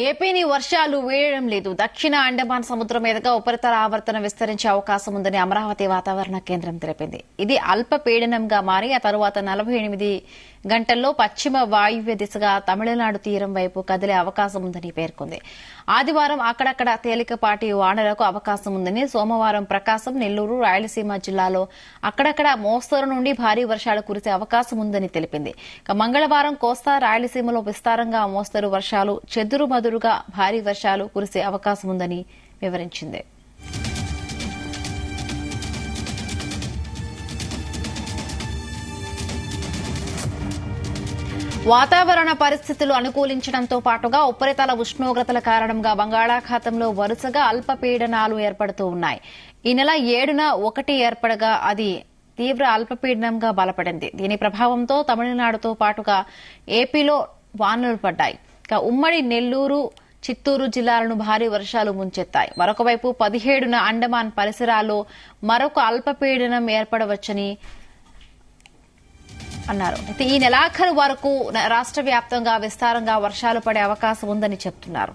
ఏపీని వర్షాలు వీయడం లేదు. దక్షిణ అండమాన్ సముద్రం మీదుగా ఉపరితల ఆవర్తనం విస్తరించే అవకాశం ఉందని అమరావతి వాతావరణ కేంద్రం తెలిపింది. ఇది అల్పపీడనంగా మారి ఆ తరువాత 48 గంటల్లో పశ్చిమ వాయువ్య దిశగా తమిళనాడు తీరం వైపు కదిలే అవకాశం ఉందని పేర్కొంది. ఆదివారం అక్కడక్కడ తేలికపాటి వానలకు అవకాశం ఉందని, సోమవారం ప్రకాశం, నెల్లూరు, రాయలసీమ జిల్లాలో అక్కడక్కడ మోస్తరు నుండి భారీ వర్షాలు కురిసే అవకాశం ఉందని తెలిపింది. మంగళవారం కోస్తా, రాయలసీమలో విస్తారంగా మోస్తరు వర్షాలు, చెదురుమదురుగా భారీ వర్షాలు కురిసే అవకాశం ఉందని వివరించింది. వాతావరణ పరిస్థితులు అనుకూలించడంతో పాటుగా ఉపరితల ఉష్ణోగ్రతల కారణంగా బంగాళాఖాతంలో వరుసగా అల్పపీడనాలు ఏర్పడుతూ ఉన్నాయి. ఈ నెల 7న ఒకటి ఏర్పడగా అది తీవ్ర అల్పపీడనంగా బలపడింది. దీని ప్రభావంతో తమిళనాడుతో పాటుగా ఏపీలో వానలు పడ్డాయి. ఉమ్మడి నెల్లూరు, చిత్తూరు జిల్లాలను భారీ వర్షాలు ముంచెత్తాయి. మరొకవైపు 17న అండమాన్ పరిసరాల్లో మరొక అల్పపీడనం ఏర్పడవచ్చని అన్నారు. అయితే ఈ నెలాఖరు వరకు రాష్ట్ర వ్యాప్తంగా విస్తారంగా వర్షాలు పడే అవకాశం ఉందని చెబుతున్నారు.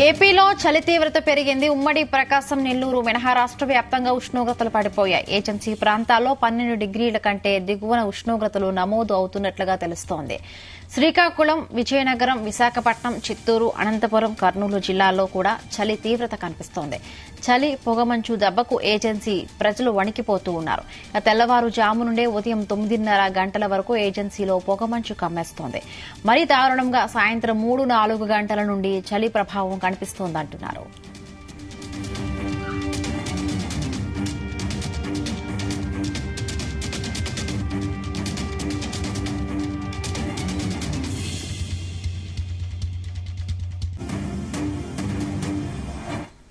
ఏపీలో చలి తీవ్రత పెరిగింది. ఉమ్మడి ప్రకాశం, నెల్లూరు మినహా రాష్ట్ర వ్యాప్తంగా ఉష్ణోగ్రతలు పడిపోయాయి. ఏజెన్సీ ప్రాంతాల్లో 12 డిగ్రీల కంటే దిగువన ఉష్ణోగ్రతలు నమోదు అవుతున్నట్లుగా తెలుస్తోంది. శ్రీకాకుళం, విజయనగరం, విశాఖపట్నం, చిత్తూరు, అనంతపురం, కర్నూలు జిల్లాల్లో కూడా చలి తీవ్రత కనిపిస్తోంది. చలి, పొగమంచు దెబ్బకు ఏజెన్సీ ప్రజలు వణికిపోతూ ఉన్నారు. తెల్లవారుజాము నుండే ఉదయం 9:30 గంటల వరకు ఏజెన్సీలో పొగమంచు కమ్మేస్తోంది. మరీ దారుణంగా సాయంత్రం 3-4 గంటల నుండి చలి ప్రభావం కనిపిస్తోందంటున్నారు.